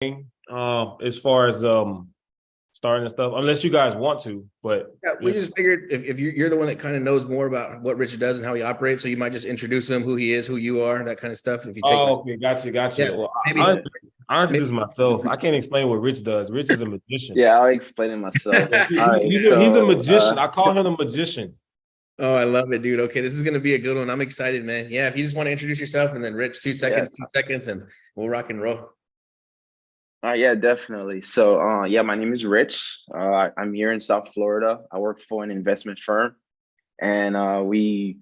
as far as starting and stuff, unless you guys want to. But Yeah, we just figured if you're the one that kind of knows more about what Richard does and how he operates, so you might just introduce him, who he is, who you are, that kind of stuff. If you take, okay, got you. yeah, Well, maybe, I introduce maybe. myself. I can't explain what Rich does. Rich is a magician. Yeah, I'll explain it myself. Yeah, All right, he's a so magician. I call him a magician. Oh, I love it, dude. Okay, this is gonna be a good one. I'm excited, man. Yeah, if you just want to introduce yourself and then Rich, 2 seconds, yeah, 2 seconds, and we'll rock and roll. yeah, definitely. So, yeah, my name is Rich. I'm here in South Florida. I work for an investment firm, and we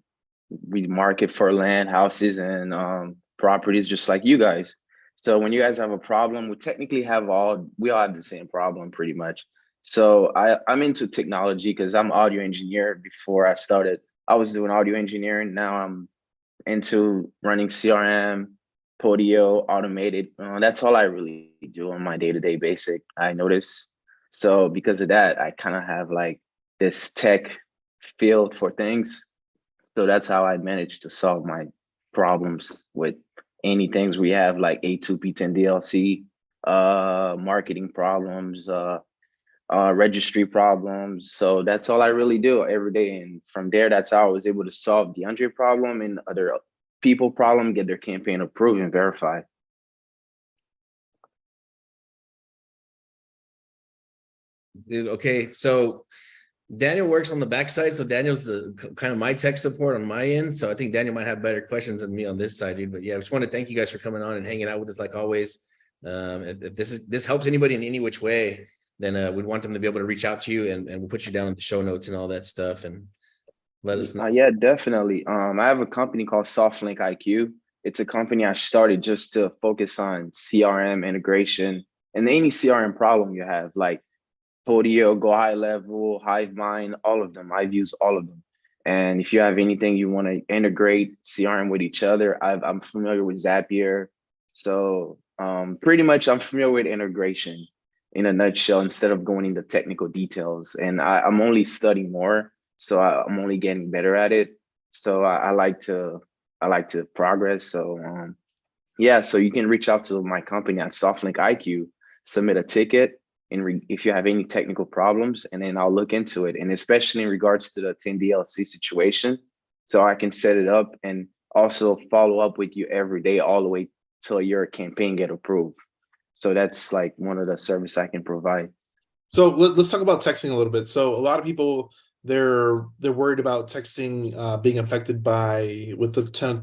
market for land, houses, and properties, just like you guys. So when you guys have a problem, we all have the same problem pretty much. So I'm into technology because I'm audio engineer. Before I started, I was doing audio engineering. Now I'm into running CRM, Podio, automated. That's all I really do on my day-to-day basic, I notice. So because of that, I kind of have like this tech feel for things. So that's how I managed to solve my problems with any things we have, like A2P10 DLC, marketing problems, registry problems. So that's all I really do every day. And from there, that's how I was able to solve the Andre problem and other people problem, get their campaign approved and verified. Dude, okay, so Daniel works on the backside, so Daniel's the kind of my tech support on my end. So I think Daniel might have better questions than me on this side, dude. But yeah, I just want to thank you guys for coming on and hanging out with us like always. If this helps anybody in any which way, then we'd want them to be able to reach out to you, and we'll put you down in the show notes and all that stuff, and let us know. Yeah, definitely. I have a company called SoftLink IQ. It's a company I started just to focus on CRM integration and any CRM problem you have, like Podio, Go High Level, HiveMind, all of them. I've used all of them. And if you have anything you want to integrate CRM with each other, I'm familiar with Zapier. So pretty much I'm familiar with integration in a nutshell instead of going into technical details. And I'm only studying more, so I'm only getting better at it. So I like to progress. So yeah, so you can reach out to my company at SoftLink IQ, submit a ticket, and if you have any technical problems, and then I'll look into it. And especially in regards to the 10 DLC situation, so I can set it up and also follow up with you every day, all the way till your campaign get approved. So that's like one of the service I can provide. So let's talk about texting a little bit. So a lot of people they're worried about texting being affected with the 10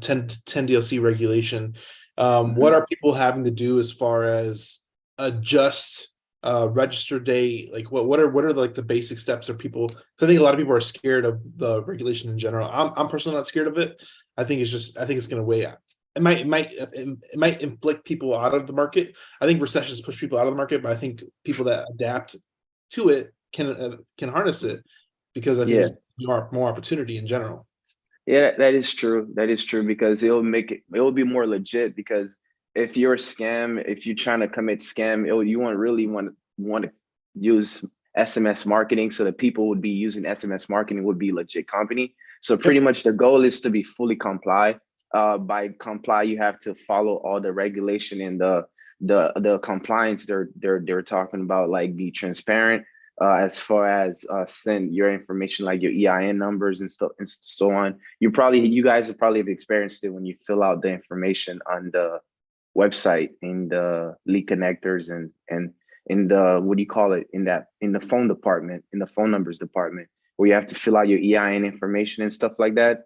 DLC regulation. What are people having to do as far as adjust register date? Like what are like the basic steps of people? Because I think a lot of people are scared of the regulation in general. I'm personally not scared of it. I think it's going to weigh out. It might inflict people out of the market. I think recessions push people out of the market, but I think people that adapt to it can harness it, because I think there's more opportunity in general. Yeah, that is true. That is true, because it'll be more legit. Because if you're a scam, if you're trying to commit scam, you want to use SMS marketing, so that people would be using SMS marketing would be legit company. So pretty much the goal is to be fully comply. By comply, you have to follow all the regulation and the compliance they're talking about, like be transparent as far as send your information, like your EIN numbers and stuff and so on. You guys have probably experienced it when you fill out the information on the website in the lead connectors and in the, what do you call it, in the phone department, in the phone numbers department, where you have to fill out your EIN information and stuff like that.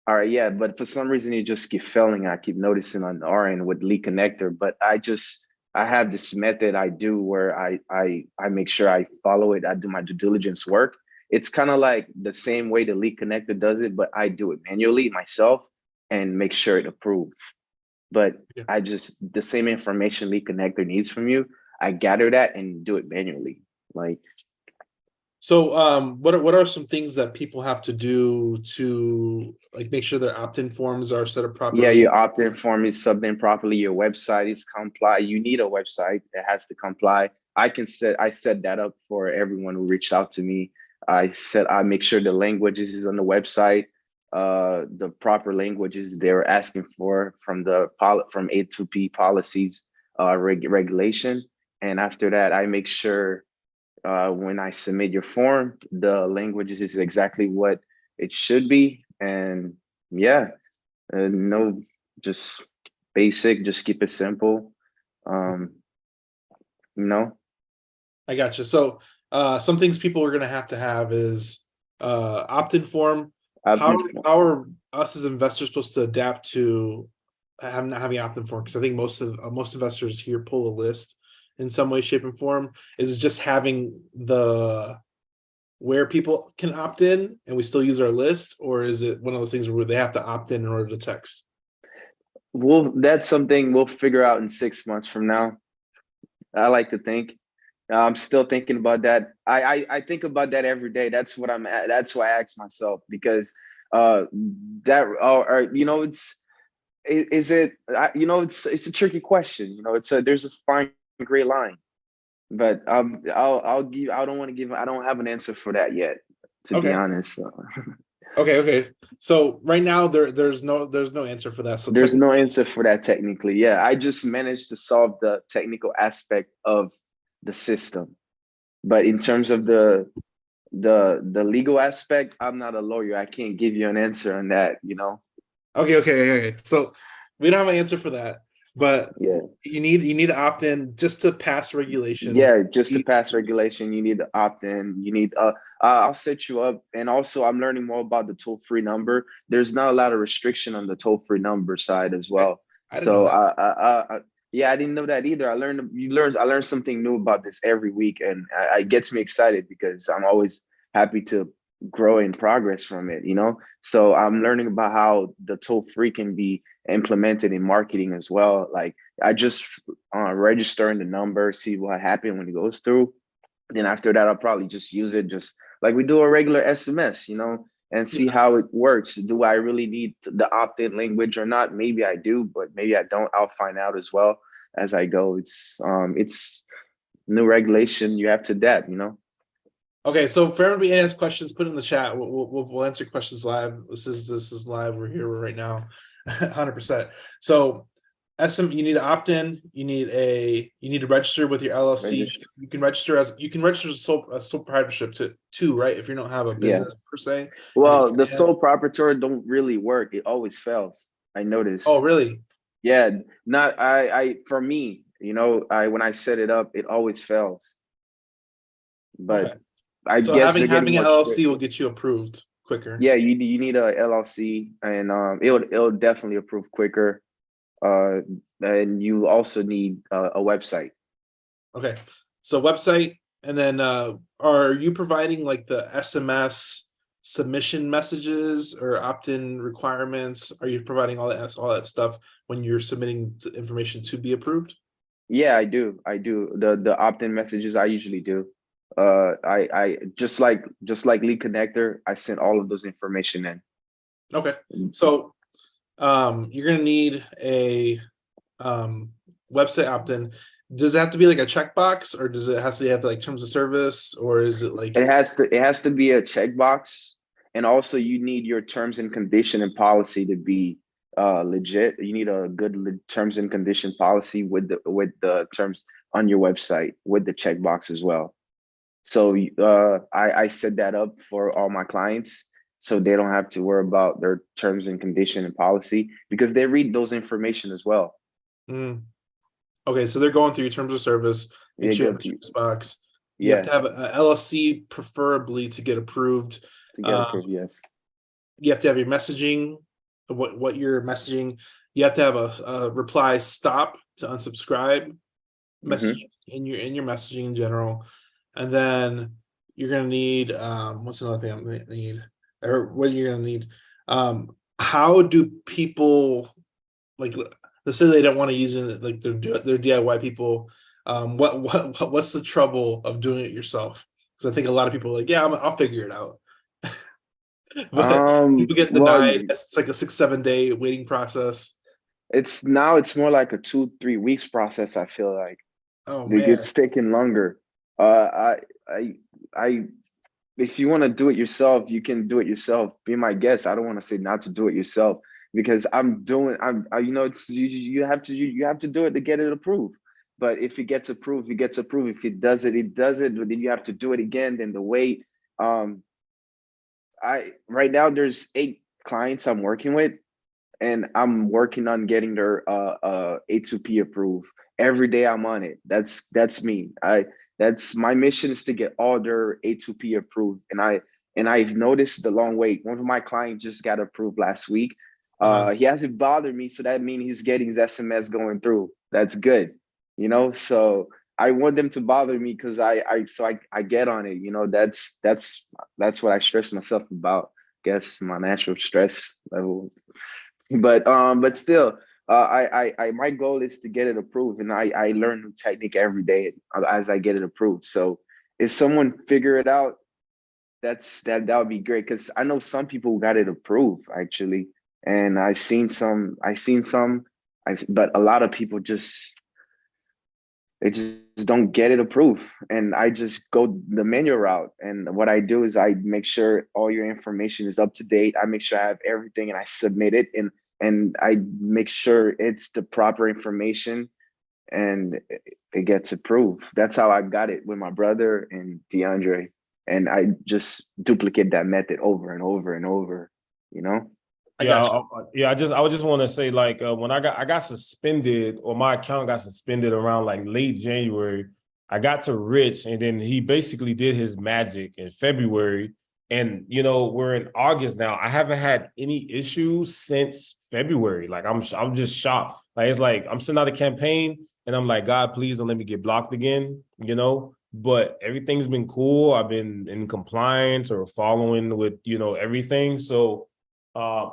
All right, yeah, but for some reason you just keep failing. I keep noticing on our end with lead connector, but I have this method I do where I make sure I follow it. I do my due diligence work. It's kind of like the same way the lead connector does it, but I do it manually myself and make sure it approved. But the same information lead connector needs from you, I gather that and do it manually. Like, so what are some things that people have to do to like make sure their opt-in forms are set up properly? Yeah, your opt-in form is subbed in properly. Your website is comply. You need a website that has to comply. I set that up for everyone who reached out to me. I make sure the languages is on the website, the proper languages they're asking for from A2P policies. regulation. And after that, I make sure when I submit your form, the language is exactly what it should be. And yeah, no, just basic, just keep it simple. You know, I got you. So some things people are going to have is opt-in form. I've How been, how are us as investors supposed to adapt to not having opt-in form? Because I think most investors here pull a list in some way, shape, and form. Is it just having the where people can opt in and we still use our list, or is it one of those things where they have to opt in order to text? that's something we'll figure out in 6 months from now. I like to think. I'm still thinking about that. I think about that every day. That's what I'm at. That's why I ask myself, because that or you know, is it you know, it's a tricky question. You know, there's a fine gray line, but I don't want to give, I don't have an answer for that yet, to be Okay. honest. So. Okay. So right now there's no answer for that. So There's no answer for that technically. Yeah, I just managed to solve the technical aspect of the system, but in terms of the legal aspect, I'm not a lawyer. I can't give you an answer on that. You know. Okay. So we don't have an answer for that, but Yeah. you need to opt in just to pass regulation. Yeah, just to pass regulation, you need to opt in. You need I'll set you up, and also I'm learning more about the toll-free number. There's not a lot of restriction on the toll-free number side as well. I didn't know So that. yeah, I didn't know that either. I learned something new about this every week, and it gets me excited because I'm always happy to grow in progress from it, you know. So I'm learning about how the toll-free can be implemented in marketing as well. Like I just registering the number, see what happened when it goes through. Then after that, I'll probably just use it just like we do a regular SMS, you know, and see Yeah. how it works. Do I really need the opt-in language or not? Maybe I do, but maybe I don't. I'll find out as well as I go. It's new regulation. You have to adapt, you know. Okay, so for everybody who has questions, put it in the chat. We'll answer questions live. This is live. We're here right now, 100%. So you need to opt in. You need to register with your LLC. Register. You can register as a sole proprietorship too, right? If you don't have a Yeah. business per se. Well, the sole proprietor don't really work. It always fails. I noticed. Oh, really? Yeah, not for me, you know, when I set it up, it always fails. But Okay. I So guess they're having getting an more strict. LLC will get you approved quicker. Yeah, you need a LLC, and it'll definitely approve quicker. And you also need a website. Okay. So website, and then are you providing like the SMS submission messages or opt-in requirements? Are you providing all that stuff when you're submitting the information to be approved? Yeah, I do. The opt-in messages I usually do. I just like Lead Connector, I sent all of those information in. Okay. So you're gonna need a website opt-in. Does it have to be like a checkbox, or does it have to have like terms of service, or is it like It has to be a checkbox, and also you need your terms and condition and policy to be legit. You need a good terms and condition policy with the terms on your website with the checkbox as well. So I set that up for all my clients, so they don't have to worry about their terms and condition and policy, because they read those information as well. Okay, so they're going through your terms of service. Make Yeah, sure you go have a to checkbox. You have yeah, to have a LLC preferably to get approved. to get approved. Yes. You have to have your messaging, what you're messaging. You have to have a reply stop to unsubscribe message in your messaging in general. And then you're gonna need what's another thing I'm gonna need, or what you're gonna need. How do people, like, let's say they don't want to use it, like they're DIY people. What's the trouble of doing it yourself? Because I think a lot of people are like, yeah, I'll figure it out. But people get Well, denied. It's like a 6-7 day waiting process. it's more like a 2-3 weeks process. I feel like Oh man. it's taking longer. I if you want to do it yourself, you can do it yourself. Be my guest. I don't want to say not to do it yourself, because you know, it's you have to do it to get it approved. But if it gets approved, it gets approved. If it does it, it does it. But then you have to do it again. Then the wait. Right now there's 8 clients I'm working with, and I'm working on getting their A2P approved. Every day I'm on it. That's me. That's my mission, is to get all their A2P approved. And I've noticed the long wait. One of my clients just got approved last week. He hasn't bothered me, so that means he's getting his SMS going through. That's good, you know. So I want them to bother me because I get on it. You know, that's what I stress myself about. Guess my natural stress level. But still, I my goal is to get it approved, and I learn new technique every day as I get it approved. So if someone figure it out, that would be great, because I know some people got it approved actually, and I've seen some, but a lot of people they just don't get it approved, and I just go the manual route. And what I do is I make sure all your information is up to date. I make sure I have everything, and I submit it, and I make sure it's the proper information, and it gets approved. That's how I got it with my brother and DeAndre, and I just duplicate that method over and over and over, you know. I just want to say, like, when I got suspended, or my account got suspended around like late January. I got to Ritch, and then he basically did his magic in February. And you know, we're in August now. I haven't had any issues since February. Like, I'm just shocked. Like, it's like I'm sending out a campaign, and I'm like, God, please don't let me get blocked again. You know. But everything's been cool. I've been in compliance or following with, you know, everything. So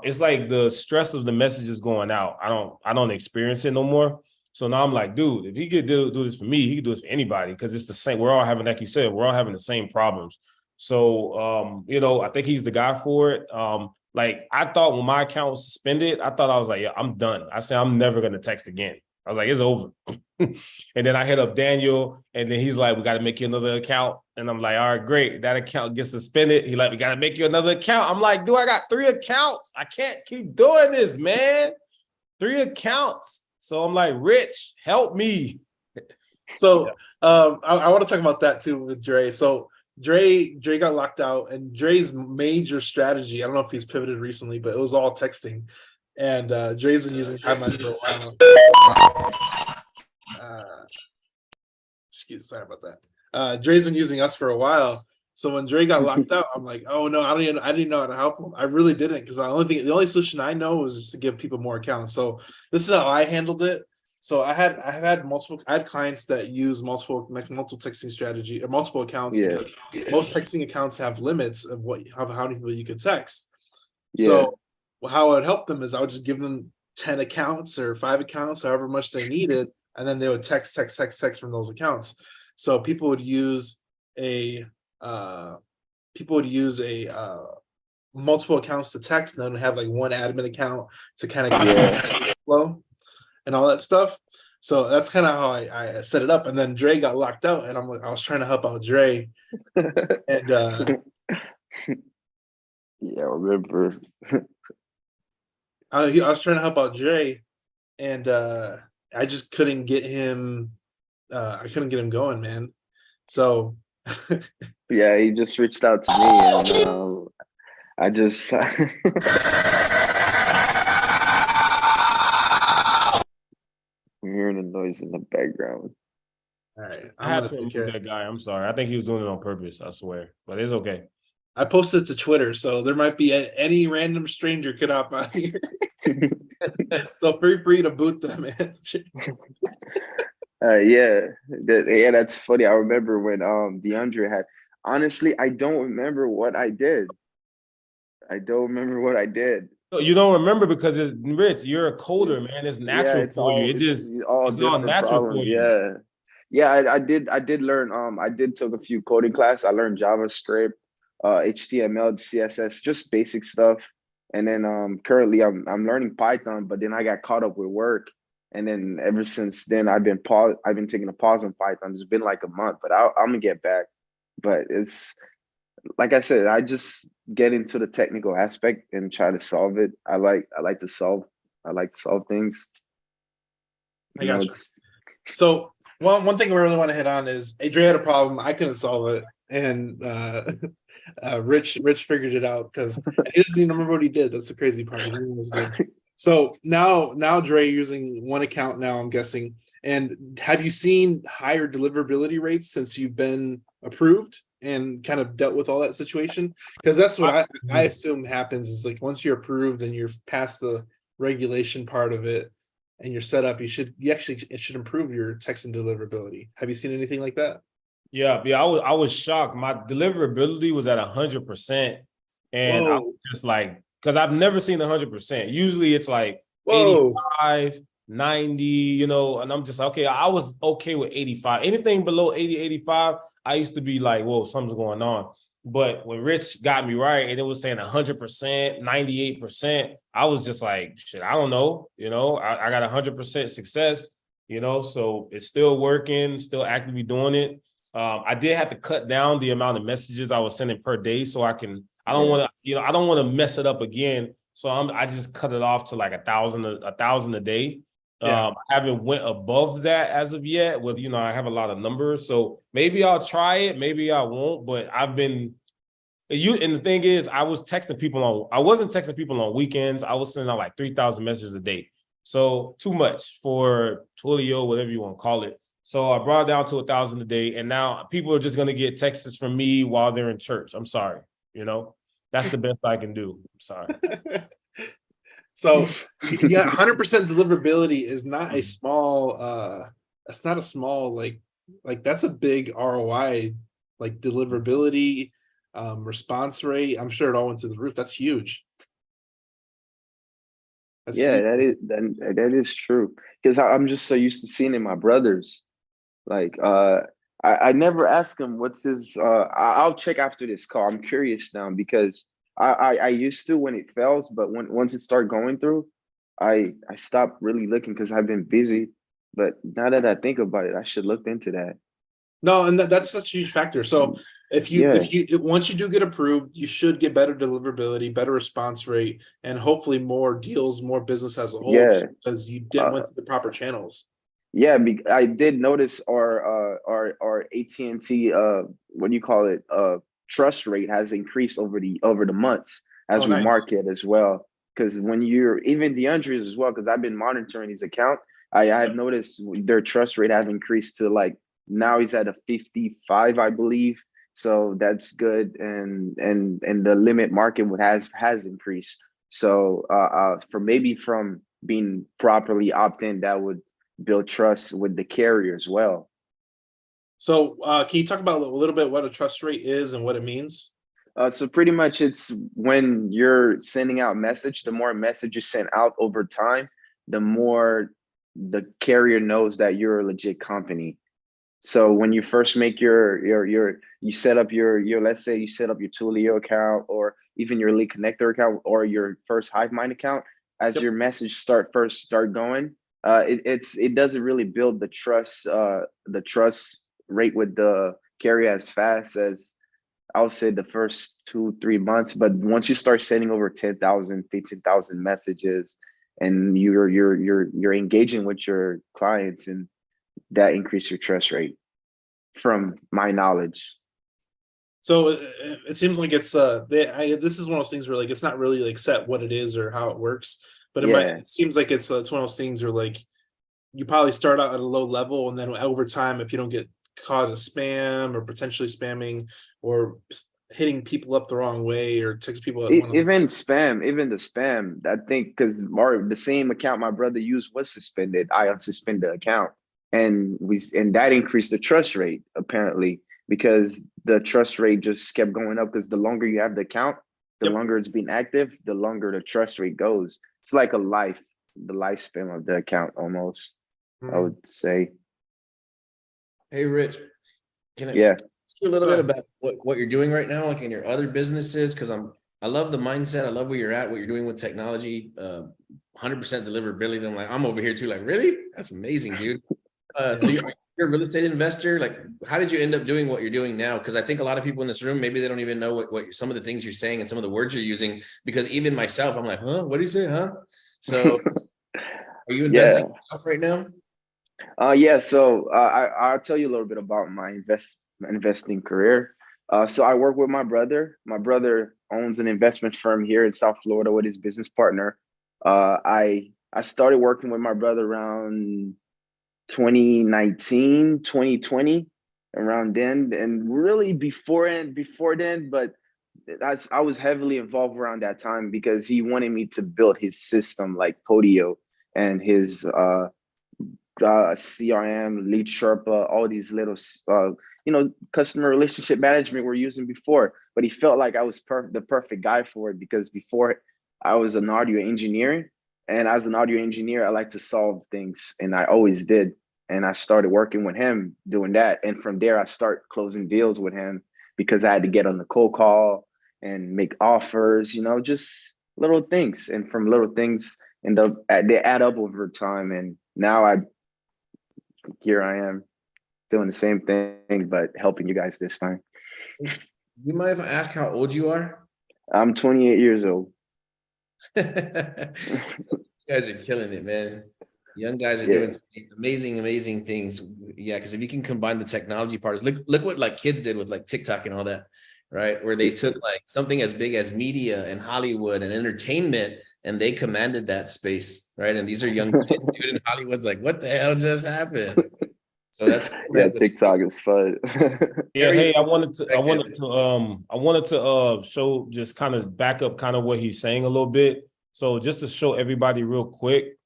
it's like the stress of the messages going out, I don't experience it no more. So now I'm like, dude, if he could do this for me, he could do this for anybody, because it's the same. We're all having, like you said, we're all having the same problems. So you know, I think he's the guy for it. Like, I thought when my account was suspended, I thought, I was like, yeah, I'm done. I said, I'm never gonna text again. I was like, it's over. And then I hit up Daniel, and then he's like, we got to make you another account. And I'm like, all right, great. That account gets suspended. He like, we got to make you another account. I'm like, dude, I got 3 accounts. I can't keep doing this, man. 3 accounts. So I'm like, Ritch, help me. So I want to talk about that too with Dre. So Dre got locked out, and Dre's major strategy, I don't know if he's pivoted recently, but it was all texting. And Dre's been using timelines for a while. Sorry about that. Dre's been using us for a while. So when Dre got locked out, I'm like, oh no, I didn't know how to help him. I really didn't, because the only solution I know was just to give people more accounts. So this is how I handled it. So I had clients that use multiple texting strategy, or multiple accounts, because most texting accounts have limits of how many people you could text. So how I would help them is I would just give them 10 accounts or 5 accounts, however much they needed, and then they would text from those accounts. So people would use multiple accounts to text, and then have like one admin account to kind of flow and all that stuff. So that's kind of how I set it up. And then Dre got locked out, and I was trying to help out Dre. And I remember. I was trying to help out Dre, and I just couldn't get him. I couldn't get him going, man. So Yeah, he just reached out to me, and I just. I'm hearing a noise in the background. All right, I had to remove that guy. I'm sorry. I think he was doing it on purpose. I swear, but it's okay. I posted to Twitter, so there might be any random stranger could hop out here. So feel free to boot them, man. That's funny. I remember when DeAndre had. Honestly, I don't remember what I did. No, you don't remember because it's Ritch. You're a coder, man. It's natural for you. It's all natural for you. I did learn. I did took a few coding class. I learned JavaScript, HTML, CSS, just basic stuff. And then currently I'm learning Python, but then I got caught up with work. And then ever since then, I've been taking a pause on Python. It's been like a month, but I'm gonna get back. But it's like I said, I just get into the technical aspect and try to solve it. I like to solve things. I got you. So one thing I really want to hit on is Adria had a problem. I couldn't solve it, and Rich figured it out because he doesn't even remember what he did. That's the crazy part. He didn't know what he did. So now Dre using one account now, I'm guessing. And have you seen higher deliverability rates since you've been approved and kind of dealt with all that situation? Because that's what I assume happens is like once you're approved and you're past the regulation part of it and you're set up, it should improve your text and deliverability. Have you seen anything like that? Yeah, I was shocked. My deliverability was at 100%, and I Whoa. was just like, because I've never seen 100%. Usually it's like Whoa. 85, 90, you know, and I'm just okay. I was okay with 85. Anything below 80, 85, I used to be like, whoa, something's going on. But when Rich got me right and it was saying 100%, 98%, I was just like, shit, I don't know. You know, I got 100% success, you know, so it's still working, still actively doing it. I did have to cut down the amount of messages I was sending per day so I don't want to, you know, I don't want to mess it up again. So I just cut it off to like 1,000 a day. Yeah. I haven't went above that as of yet with, you know, I have a lot of numbers. So maybe I'll try it. Maybe I won't, but and the thing is, I wasn't texting people on weekends. I was sending out like 3,000 messages a day. So too much for Twilio, whatever you want to call it. So I brought it down to 1,000 a day. And now people are just going to get texts from me while they're in church. I'm sorry. You know, that's the best I can do. I'm sorry. So yeah, 100% deliverability is not a small that's not a small like that's a big ROI, like deliverability, response rate. I'm sure it all went through the roof. That's huge. That's huge. That is true. Because I'm just so used to seeing it in my brothers. Like I never ask him what's his I'll check after this call. I'm curious now because I used to when it fails, but once it started going through, I stopped really looking because I've been busy. But now that I think about it, I should look into that. No, and that's such a huge factor. So if you once you do get approved, you should get better deliverability, better response rate, and hopefully more deals, more business as a whole, Yeah. because you didn't went through the proper channels. Yeah, I did notice our AT&T what do you call it trust rate has increased over the months as we Nice. market as well. Because when you're even DeAndre's as well, because I've been monitoring his account, I've noticed their trust rate have increased to like now he's at a 55, I believe. So that's good, and the limit market has increased. So from being properly opt-in, that would build trust with the carrier as well. So can you talk about a little bit what a trust rate is and what it means? So pretty much it's when you're sending out message, the more messages sent out over time, the more the carrier knows that you're a legit company. So when you first make you set up your let's say you set up your Twilio account or even your Lead Connector account or your first HiveMind account, as your message start going, it doesn't really build the trust rate with the carrier as fast as I would say the first 2-3 months. But once you start sending over 10,000, 15,000 messages, and you're engaging with your clients, and that increase your trust rate, from my knowledge. So it seems like it's this is one of those things where like it's not really like set what it is or how it works, but it seems like it's one of those things where like you probably start out at a low level, and then over time, if you don't get caught as spam or potentially spamming or hitting people up the wrong way or text people at even the spam, I think, because the same account my brother used was suspended. I unsuspended the account, and that increased the trust rate apparently, because the trust rate just kept going up, because the longer you have the account, the longer it's been active, the longer the trust rate goes. It's like the lifespan of the account almost. I would say. Hey, Rich, can I ask you a little bit about what you're doing right now, like in your other businesses? Because I love the mindset. I love where you're at, what you're doing with technology, 100% deliverability. I'm like, I'm over here too. Like, really? That's amazing, dude. So you're a real estate investor. Like, how did you end up doing what you're doing now? Because I think a lot of people in this room, maybe they don't even know what some of the things you're saying and some of the words you're using. Because even myself, I'm like, huh? What do you say, huh? So, are you investing in yourself right now? Yeah, so I'll tell you a little bit about my investing career. So I work with my brother. My brother owns an investment firm here in South Florida with his business partner. I started working with my brother around 2019, 2020, around then, and really before then, but I was heavily involved around that time because he wanted me to build his system like Podio and his CRM, Lead Sherpa, all these little, customer relationship management we're using before. But he felt like I was the perfect guy for it because before I was an audio engineer, and as an audio engineer, I like to solve things, and I always did. And I started working with him doing that, and from there I start closing deals with him because I had to get on the cold call and make offers, just little things. And from little things, they add up over time. And now here I am doing the same thing, but helping you guys this time. You mind if I ask how old you are? I'm 28 years old. You guys are killing it, man. Young guys are Yeah. doing amazing things. Yeah, because if you can combine the technology parts, look what like kids did with like TikTok and all that, right? Where they took like something as big as media and Hollywood and entertainment, and they commanded that space, right? And these are young kids, dude, in Hollywood's like, what the hell just happened? So that's cool, Yeah, man. TikTok is fun. Yeah, hey, I wanted to show, just kind of back up kind of what he's saying a little bit. So just to show everybody real quick.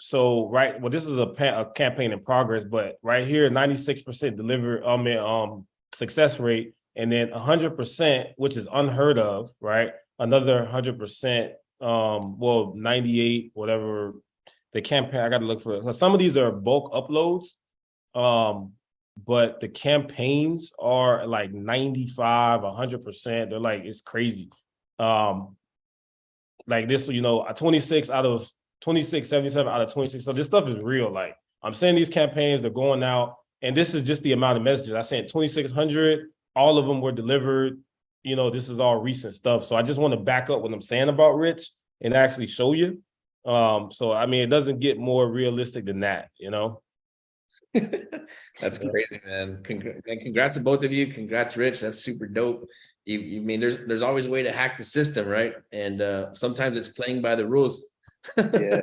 So right, well, this is a campaign in progress, but right here, 96% success rate, and then 100%, which is unheard of, right? Another 100%, 98, whatever the campaign. I got to look for it. So some of these are bulk uploads. But the campaigns are like 95, 100%. They're like, it's crazy. Like this, 26 out of 26, 77 out of 26. So this stuff is real. Like I'm saying these campaigns, they're going out, and this is just the amount of messages. I sent 2,600, all of them were delivered. This is all recent stuff. So I just want to back up what I'm saying about Ritch and actually show you. So I mean, it doesn't get more realistic than that, That's crazy, man. Congrats to both of you. Congrats, Ritch. That's super dope. You mean there's always a way to hack the system, right? And sometimes it's playing by the rules. Yeah.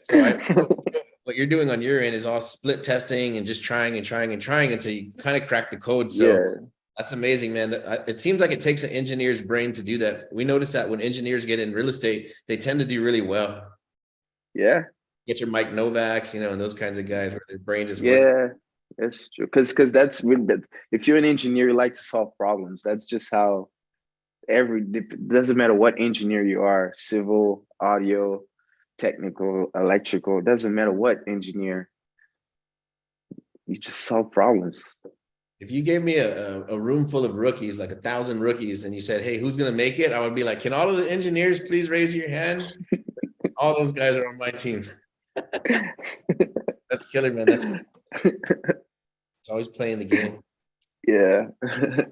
So what you're doing on your end is all split testing and just trying until you kind of crack the code. So Yeah. that's amazing, man. It seems like it takes an engineer's brain to do that. We notice that when engineers get in real estate, they tend to do really well. Yeah. Get your Mike Novaks, and those kinds of guys where their brain just works. Yeah, that's true. Because that's if you're an engineer, you like to solve problems. That's just how doesn't matter what engineer you are, civil, audio, technical, electrical, doesn't matter what engineer, you just solve problems. If you gave me a room full of rookies, like 1,000 rookies, and you said, hey, who's going to make it? I would be like, can all of the engineers please raise your hand? All those guys are on my team. That's killer, man. It's always playing the game. Yeah. All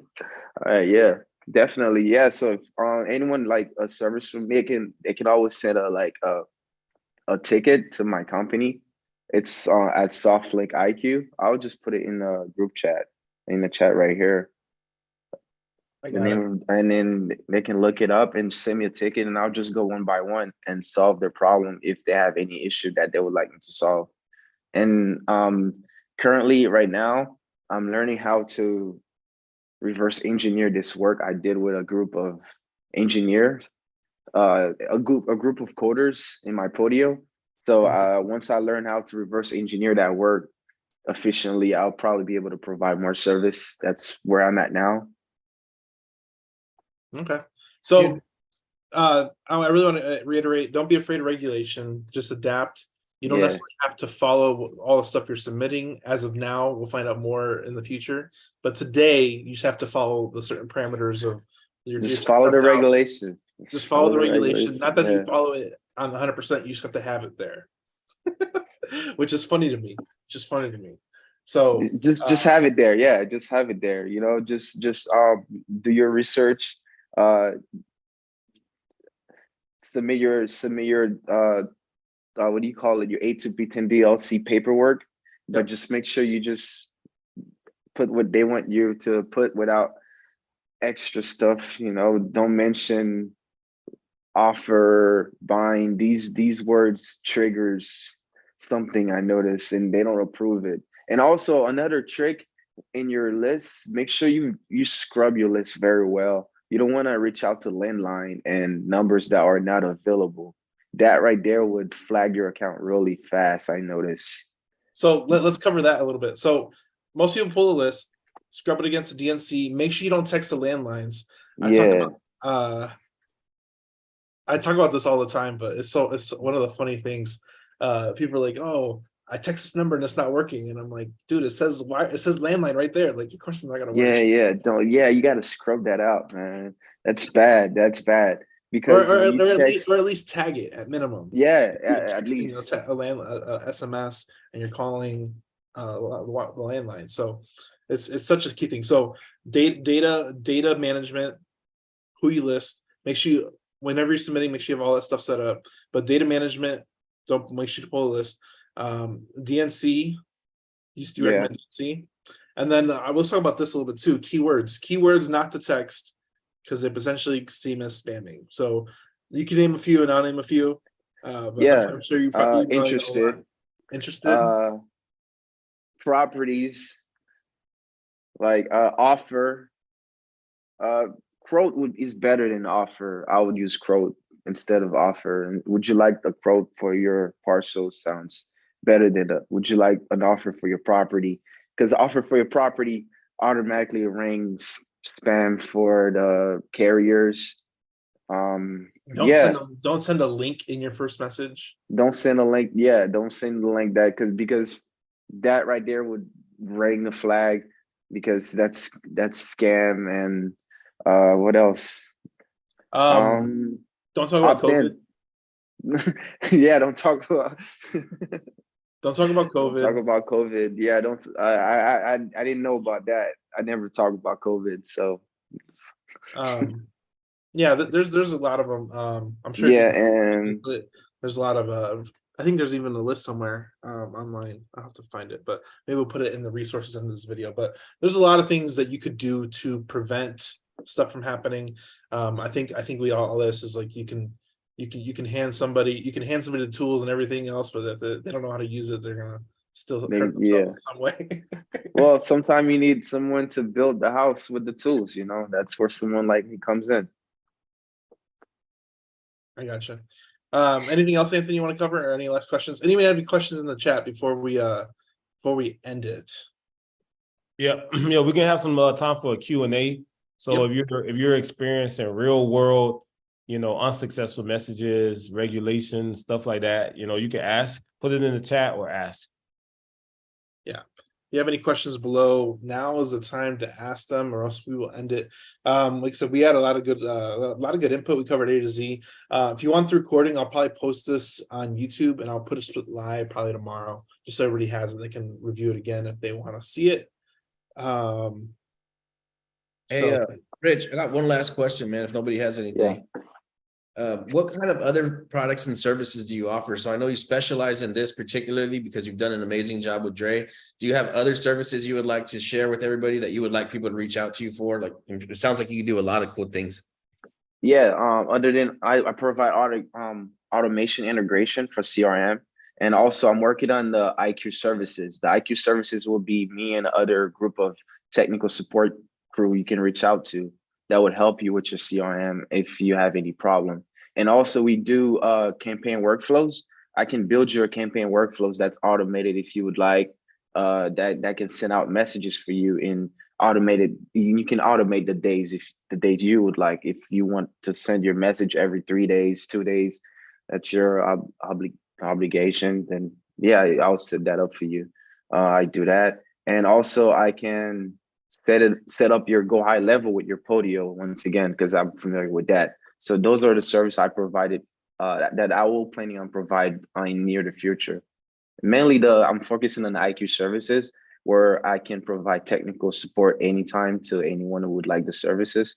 right. Yeah, definitely. Yeah. So if anyone like a service from me, they can always send a ticket to my company. It's at SoftLink IQ. I'll just put it in the group chat, in the chat right here. And then they can look it up and send me a ticket, and I'll just go one by one and solve their problem if they have any issue that they would like me to solve. And currently, right now, I'm learning how to reverse engineer this work I did with a group of engineers, a group of coders in my Podio. So once I learn how to reverse engineer that work efficiently, I'll probably be able to provide more service. That's where I'm at now. Okay. So I really want to reiterate, don't be afraid of regulation, just adapt. You don't necessarily have to follow all the stuff you're submitting as of now. We'll find out more in the future. But today, you just have to follow the certain parameters of your. Just follow the regulation. Just follow the regulation. Not that you follow it on 100%. You just have to have it there, which is funny to me. So just have it there. Yeah, just have it there. Just do your research. Submit your what do you call it, your A2P10 DLC paperwork, but Yep. just make sure you just put what they want you to put without extra stuff. You know, don't mention offer, buying. These words triggers something I noticed, and they don't approve it. And also another trick in your list, make sure you scrub your list very well. You don't want to reach out to landline and numbers that are not available. That right there would flag your account really fast, I notice. So let's cover that a little bit. So most people pull a list, scrub it against the DNC. Make sure you don't text the landlines. Yeah. I talk about this all the time, but it's one of the funny things. People are like, "Oh, I text this number and it's not working," and I'm like, "Dude, it says landline right there. Like, of course it's not gonna work." Yeah, you got to scrub that out, man. That's bad. That's bad because when you text, or at least tag it at minimum. yeah, So you're at texting least. a SMS and you're calling the landline. So it's such a key thing. So data management, who you list, make sure you, whenever you're submitting, make sure you have all that stuff set up. But data management, don't make sure to pull a list. DNC, you recommend DNC, and then let's talk about this a little bit too. Keywords not to text because they potentially seem as spamming. So you can name a few and I'll name a few. But I'm sure you probably interested. Properties like offer. Quote is better than offer. I would use quote instead of offer. And would you like the quote for your parcel? Sounds better than would you like an offer for your property? Because the offer for your property automatically rings spam for the carriers. Don't send a link in your first message. Don't send a link. Yeah, don't send the link because that right there would ring the flag, because that's scam. And what else? Don't talk about COVID. Yeah, don't talk about don't talk about COVID. Don't talk about COVID. Yeah, don't. I didn't know about that. I never talked about COVID. So yeah, there's a lot of them. I'm sure. Yeah, and there's a lot of. I think there's even a list somewhere online. I'll have to find it, but maybe we'll put it in the resources in this video. But there's a lot of things that you could do to prevent stuff from happening. I think all this is like you can hand somebody the tools and everything else, but if they don't know how to use it, they're gonna still hurt themselves in some way. Well, sometimes you need someone to build the house with the tools. You know, that's where someone like me comes in. I gotcha. Anything else, Anthony, you want to cover, or any last questions? Anybody have any questions in the chat before we end it? Yeah, we can have some time for a Q&A. So if you're experiencing real world, unsuccessful messages, regulations, stuff like that, you can ask, put it in the chat or ask. Yeah. If you have any questions below, now is the time to ask them, or else we will end it. Like I said, we had a lot of good input. We covered A to Z. If you want the recording, I'll probably post this on YouTube, and I'll put it live probably tomorrow, just so everybody has it. They can review it again if they want to see it. Hey, Rich, I got one last question, man. If nobody has anything. What kind of other products and services do you offer? So I know you specialize in this particularly because you've done an amazing job with Dre. Do you have other services you would like to share with everybody that you would like people to reach out to you for? Like, it sounds like you do a lot of cool things. Yeah. Other than I provide automation integration for CRM, and also I'm working on the IQ services. The IQ services will be me and other group of technical support crew you can reach out to that would help you with your CRM if you have any problem. And also we do campaign workflows. I can build your campaign workflows that's automated if you would like, that can send out messages for you in automated. You can automate the days you would like. If you want to send your message every 3 days, 2 days, that's your obligation, then yeah, I'll set that up for you. I do that. And also I can set up your go high level with your Podio once again, because I'm familiar with that. So those are the services I provided that I will planning on provide in near the future. Mainly I'm focusing on the IQ services, where I can provide technical support anytime to anyone who would like the services.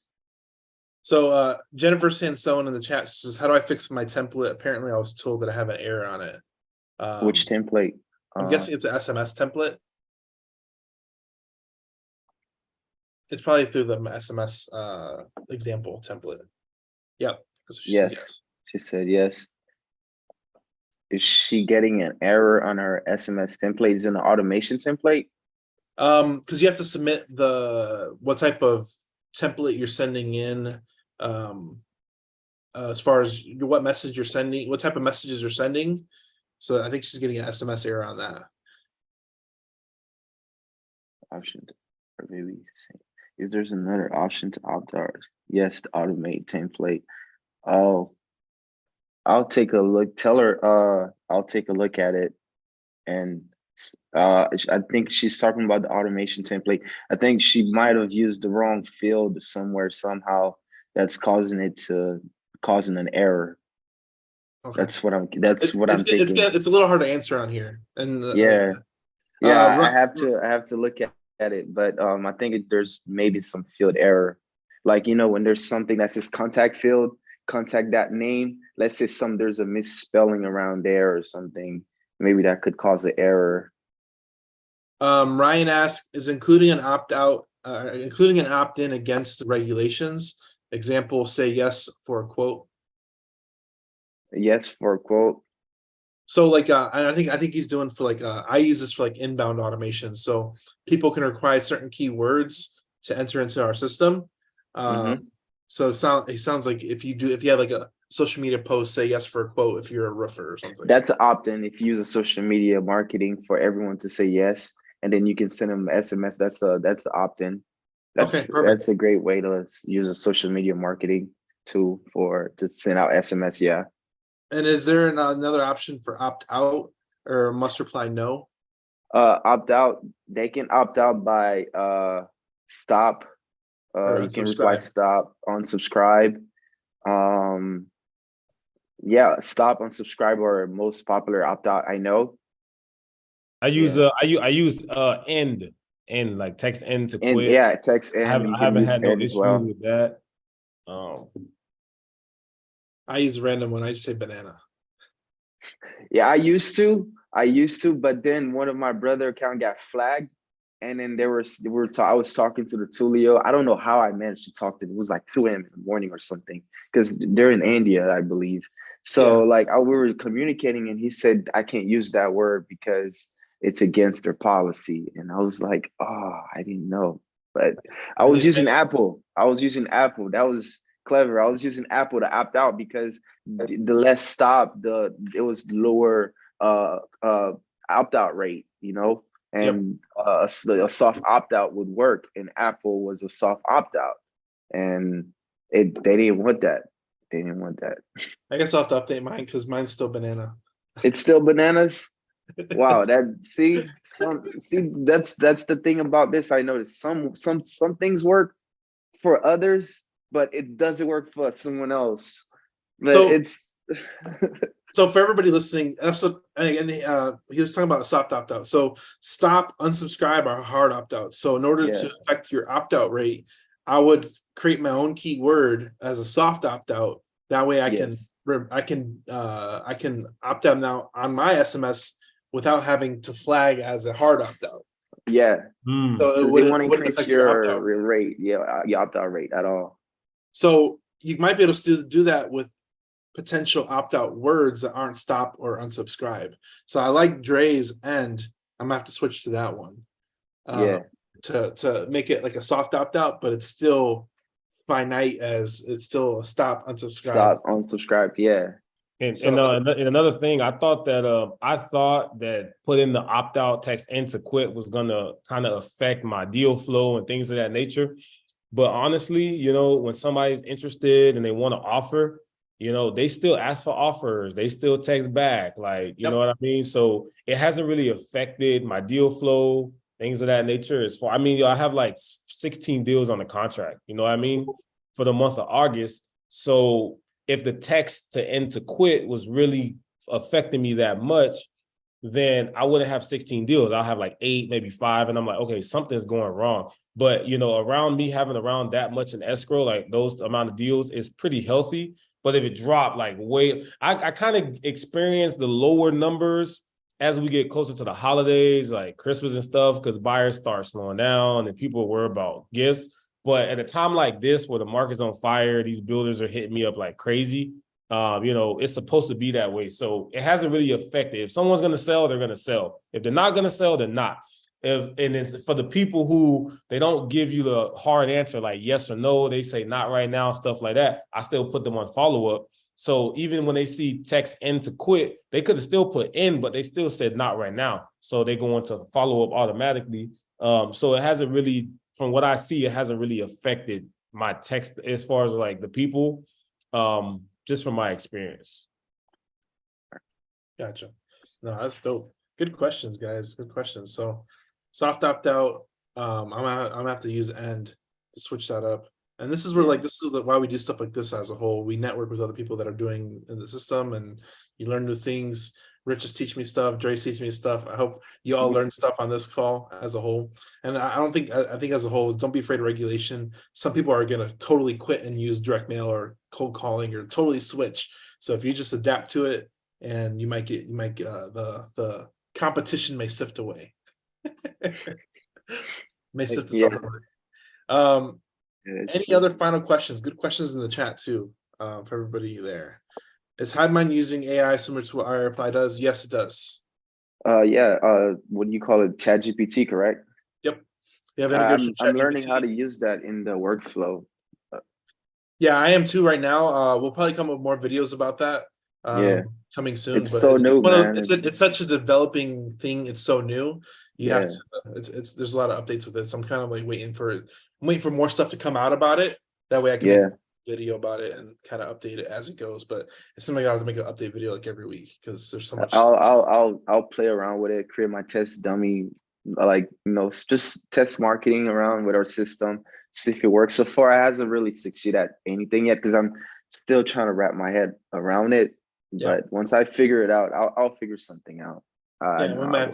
So Jennifer Sansone in the chat says, how do I fix my template? Apparently I was told that I have an error on it. Which template? I'm guessing it's an SMS template. It's probably through the SMS example template. Yep. That's what she said, Yes. She said yes. Is she getting an error on her SMS template? Is in the automation template? Because you have to submit what type of template you're sending in, as far as what message you're sending, what type of messages you're sending. So I think she's getting an SMS error on that. Option, or maybe is there's another option to opt out? Yes, the automate template. Oh, I'll take a look. Tell her I'll take a look at it. And I think she's talking about the automation template. I think she might have used the wrong field somewhere somehow. That's causing an error. Okay. That's what I'm thinking. It's a little hard to answer on here. And yeah, I have to look at it, but I think there's maybe some field error. Like, when there's something that says contact field, contact that name. Let's say there's a misspelling around there or something. Maybe that could cause an error. Ryan asks, is including an opt-in against the regulations? Example, say yes for a quote. Yes for a quote. So like, I think he's doing for like, I use this for like inbound automation. So people can require certain keywords to enter into our system. So it sounds like if you have like a social media post, say yes for a quote if you're a roofer or something. That's an opt-in. If you use a social media marketing for everyone to say yes, and then you can send them SMS. That's the opt-in. That's a great way to use a social media marketing tool to send out SMS. Yeah. And is there another option for opt out or must reply no? Opt out. They can opt out by stop. You can reply stop, unsubscribe. Yeah, stop, unsubscribe are most popular opt out. I know. I use end like text end to quit. And yeah, text end. I haven't had no issue with that. I use a random one. I just say banana. Yeah, I used to, but then one of my brother account got flagged, and then I was talking to the Tulio. I don't know how I managed to talk to them. It was like 2 a.m. in the morning or something, because they're in India, I believe. So we were communicating, and he said I can't use that word because it's against their policy. And I was like, oh, I didn't know. But I was using Apple. That was clever. I was using Apple to opt out because the less stop, it was lower opt out rate, and a soft opt out would work. And Apple was a soft opt out, and they didn't want that. I guess I'll have to update mine because mine's still banana. It's still bananas. Wow, that's the thing about this. I noticed some things work for others, but it doesn't work for someone else. But so for everybody listening, he was talking about a soft opt out. So stop, unsubscribe are hard opt outs. So in order to affect your opt out rate, I would create my own keyword as a soft opt out. That way I can opt out now on my SMS without having to flag as a hard opt out. Yeah. So it wouldn't want to increase your rate, your opt out rate at all. So you might be able to do that with potential opt out words that aren't stop or unsubscribe. So I like Dre's end. I'm gonna have to switch to that one. To make it like a soft opt out, but it's still finite as it's still a stop, unsubscribe. Stop, unsubscribe, yeah. And another thing, I thought that putting the opt out text end to quit was gonna kind of affect my deal flow and things of that nature. But honestly, when somebody's interested and they want to offer, they still ask for offers. They still text back, like, you know what I mean? So it hasn't really affected my deal flow, things of that nature. I have like 16 deals on the contract, you know what I mean, for the month of August. So if the text to end to quit was really affecting me that much, then I wouldn't have 16 deals. I'll have like 8, maybe 5. And I'm like, okay, something's going wrong. But, around me having around that much in escrow, like those amount of deals is pretty healthy. But if it dropped like I kind of experienced the lower numbers as we get closer to the holidays, like Christmas and stuff, because buyers start slowing down and people worry about gifts. But at a time like this where the market's on fire, these builders are hitting me up like crazy. It's supposed to be that way. So it hasn't really affected. If someone's going to sell, they're going to sell. If they're not going to sell, they're not. And it's for the people who they don't give you the hard answer, like yes or no, they say not right now, stuff like that. I still put them on follow-up. So even when they see text in to quit, they could have still put in, but they still said not right now. So they go into follow-up automatically. So it hasn't really, from what I see, it hasn't really affected my text as far as like the people. Just from my experience. Gotcha. No, that's dope. Good questions, guys. Good questions. So soft opt out. I'm gonna have to use end to switch that up. And this is where this is why we do stuff like this as a whole. We network with other people that are doing in the system and you learn new things. Rich is teaching me stuff, Dre's teaching me stuff. I hope you all learn stuff on this call as a whole. And I think as a whole, don't be afraid of regulation. Some people are gonna totally quit and use direct mail or cold calling or totally switch. So if you just adapt to it, and you might the competition may sift away. May sift Yeah. away. Any true. other final questions? Good questions in the chat too, for everybody there. Is Hivemind using AI similar to what iReply does? Yes, it does. What do you call it? ChatGPT, correct? Yep. You have integration. I'm learning how to use that in the workflow. Yeah, I am too right now. We'll probably come up with more videos about that. Coming soon. It's so new, man. It's such a developing thing. It's so new. You have Yeah. to. There's a lot of updates with this. I'm kind of like waiting for more stuff to come out about it. That way I can make a video about it and kind of update it as it goes. But it's something I have to make an update video like every week because there's so much. I'll play around with it, create my test dummy, just test marketing around with our system, see if it works. So far, it hasn't really succeeded at anything yet because I'm still trying to wrap my head around it. Yeah. But once I figure it out, I'll figure something out. We might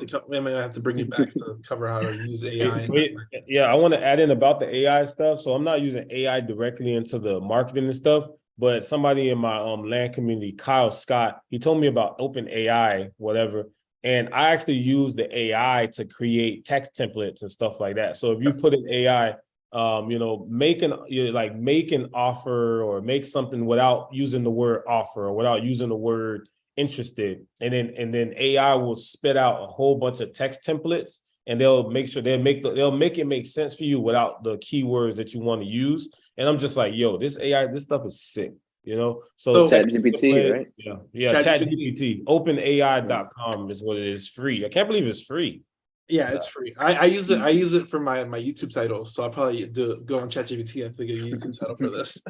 have to bring you back to cover how to use AI. I want to add in about the AI stuff. So I'm not using AI directly into the marketing and stuff, but somebody in my land community, Kyle Scott, he told me about open AI, whatever. And I actually use the AI to create text templates and stuff like that. So if you put in AI, make an offer or make something without using the word offer or without using the word interested, and then AI will spit out a whole bunch of text templates, and they'll make it make sense for you without the keywords that you want to use. And I'm just like, yo, this AI, this stuff is sick, So ChatGPT, right? Yeah, ChatGPT. OpenAI.com is what it is, free. I can't believe it's free. Yeah, it's free. I use it. I use it for my YouTube title, so I'll probably go on ChatGPT and think of a YouTube title for this.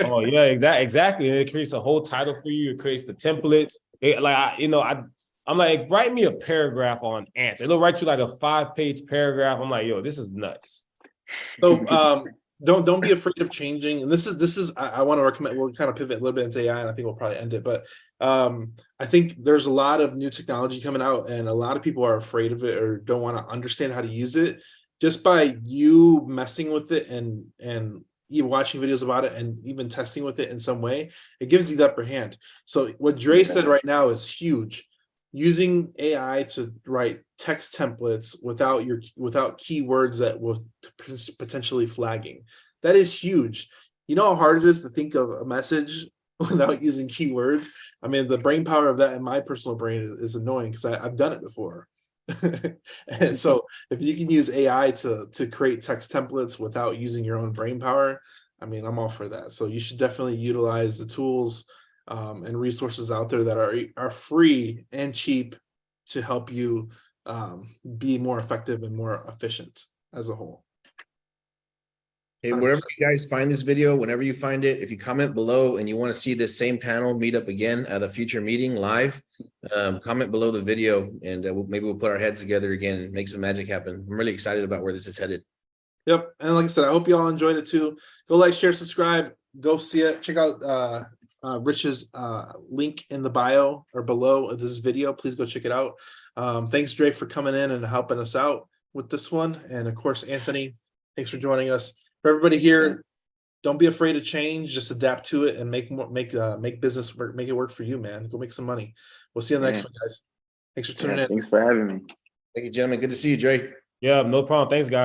Oh yeah, exactly. And it creates a whole title for you. It creates the templates. I'm like, write me a paragraph on ants. It'll write you like a 5-page paragraph. I'm like, yo, this is nuts. So don't be afraid of changing. And this is I want to recommend. We'll kind of pivot a little bit into AI, and I think we'll probably end it. But I think there's a lot of new technology coming out, and a lot of people are afraid of it or don't want to understand how to use it. Just by you messing with it and you watching videos about it and even testing with it in some way, it gives you the upper hand. So what Dre said right now is huge. Using AI to write text templates without keywords that will potentially flagging. That is huge. You know how hard it is to think of a message without using keywords? I mean, the brain power of that in my personal brain is annoying because I've done it before. And so if you can use AI to create text templates without using your own brain power, I mean, I'm all for that. So you should definitely utilize the tools and resources out there that are free and cheap to help you be more effective and more efficient as a whole. Hey, wherever you guys find this video, whenever you find it, if you comment below and you want to see this same panel meet up again at a future meeting live, comment below the video, and maybe we'll put our heads together again and make some magic happen. I'm really excited about where this is headed. Yep. And like I said, I hope you all enjoyed it too. Go like, share, subscribe, go see it. Check out Rich's link in the bio or below this video. Please go check it out. Thanks, Dre, for coming in and helping us out with this one. And of course, Anthony, thanks for joining us. For everybody here, don't be afraid of change. Just adapt to it and make business work. Make it work for you, man. Go make some money. We'll see you on the next one, guys. Thanks for tuning Yeah, in. thanks for having me. Thank you, gentlemen. Good to see you, Dre. Yeah, no problem. Thanks, guys.